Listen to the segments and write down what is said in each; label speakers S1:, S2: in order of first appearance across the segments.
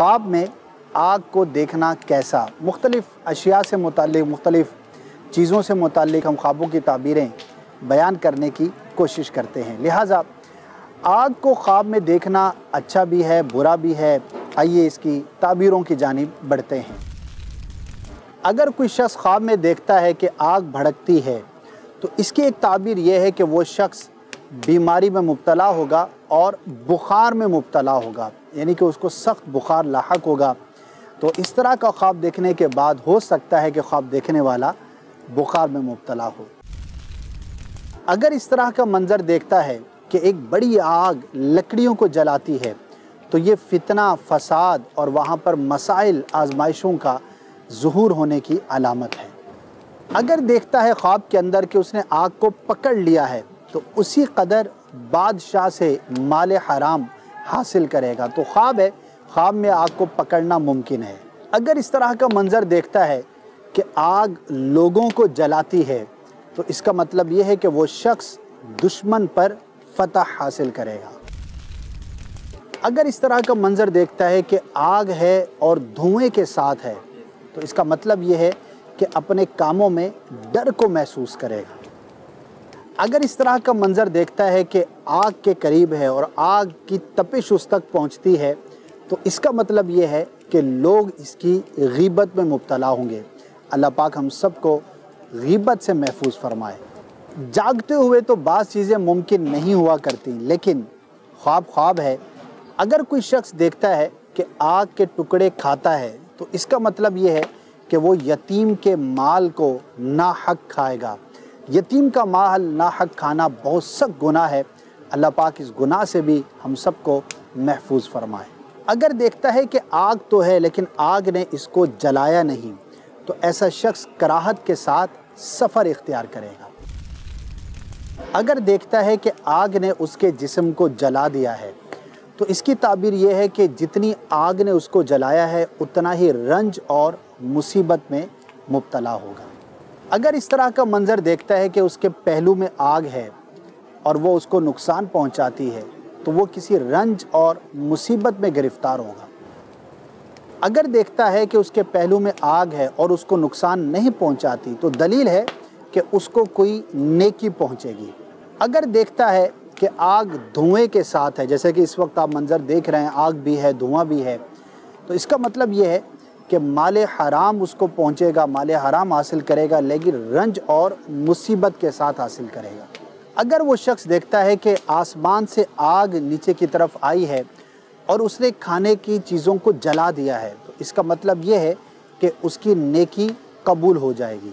S1: ख्वाब में आग को देखना कैसा, मुख्तलिफ़ अशिया से मुताल्लिक़, मुख्तलिफ़ चीज़ों से मुताल्लिक़ हम ख्वाबों की ताबीरें बयान करने की कोशिश करते हैं। लिहाजा आग को ख्वाब में देखना अच्छा भी है, बुरा भी है। आइए इसकी ताबीरों की जानिब बढ़ते हैं। अगर कोई शख्स ख्वाब में देखता है कि आग भड़कती है तो इसकी एक ताबीर यह है कि वो शख्स बीमारी में मुब्तला होगा और बुखार में मुब्तला होगा, यानी कि उसको सख्त बुखार लाहक होगा। तो इस तरह का ख्वाब देखने के बाद हो सकता है कि ख्वाब देखने वाला बुखार में मुब्तला हो। अगर इस तरह का मंज़र देखता है कि एक बड़ी आग लकड़ियों को जलाती है तो ये फितना, फसाद और वहाँ पर मसाइल, आजमाइशों का ज़ुहूर होने की अलामत है। अगर देखता है ख्वाब के अंदर कि उसने आग को पकड़ लिया है तो उसी कदर बादशाह से माल हराम हासिल करेगा। तो ख्वाब है, ख्वाब में आग को पकड़ना मुमकिन है। अगर इस तरह का मंज़र देखता है कि आग लोगों को जलाती है तो इसका मतलब यह है कि वो शख्स दुश्मन पर फतह हासिल करेगा। अगर इस तरह का मंज़र देखता है कि आग है और धुएं के साथ है तो इसका मतलब यह है कि अपने कामों में डर को महसूस करेगा। अगर इस तरह का मंज़र देखता है कि आग के करीब है और आग की तपिश उस तक पहुंचती है तो इसका मतलब ये है कि लोग इसकी गीबत में मुब्तला होंगे। अल्लाह पाक हम सब को गीबत से महफूज फरमाए। जागते हुए तो बाज़ चीज़ें मुमकिन नहीं हुआ करती, लेकिन ख्वाब ख्वाब है। अगर कोई शख्स देखता है कि आग के टुकड़े खाता है तो इसका मतलब ये है कि वो यतीम के माल को नाहक खाएगा। यतीम का माल नाहक खाना बहुत सख्त गुनाह है। अल्लाह पाक इस गुनाह से भी हम सब को महफूज फरमाए। अगर देखता है कि आग तो है लेकिन आग ने इसको जलाया नहीं तो ऐसा शख्स कराहत के साथ सफ़र इख्तियार करेगा। अगर देखता है कि आग ने उसके जिस्म को जला दिया है तो इसकी ताबीर यह है कि जितनी आग ने उसको जलाया है उतना ही रंज और मुसीबत में मुब्तला होगा। अगर इस तरह का मंज़र देखता है कि उसके पहलू में आग है और वो उसको नुकसान पहुंचाती है तो वो किसी रंज और मुसीबत में गिरफ़्तार होगा। अगर देखता है कि उसके पहलू में आग है और उसको नुकसान नहीं पहुंचाती तो दलील है कि उसको कोई नेकी पहुंचेगी। अगर देखता है कि आग धुएं के साथ है, जैसे कि इस वक्त आप मंज़र देख रहे हैं, आग भी है, धुआं भी है, तो इसका मतलब ये है कि माले हराम उसको पहुंचेगा, माले हराम हासिल करेगा, लेकिन रंज और मुसीबत के साथ हासिल करेगा। अगर वो शख्स देखता है कि आसमान से आग नीचे की तरफ आई है और उसने खाने की चीज़ों को जला दिया है तो इसका मतलब ये है कि उसकी नेकी कबूल हो जाएगी।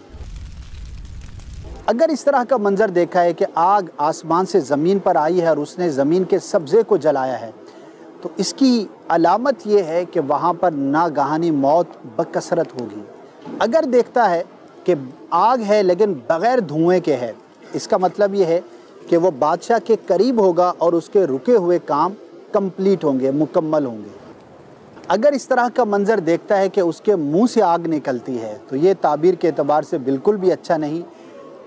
S1: अगर इस तरह का मंज़र देखा है कि आग आसमान से ज़मीन पर आई है और उसने ज़मीन के सब्ज़े को जलाया है तो इसकी अलामत ये है कि वहाँ पर नागहानी मौत बकसरत होगी। अगर देखता है कि आग है लेकिन बग़ैर धुएं के है, इसका मतलब ये है कि वो बादशाह के करीब होगा और उसके रुके हुए काम कंप्लीट होंगे, मुकम्मल होंगे। अगर इस तरह का मंज़र देखता है कि उसके मुंह से आग निकलती है तो ये ताबीर के एतबार से बिल्कुल भी अच्छा नहीं।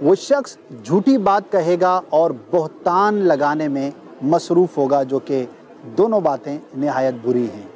S1: वो शख्स झूठी बात कहेगा और बहतान लगाने में मसरूफ़ होगा, जो कि दोनों बातें निहायत बुरी हैं।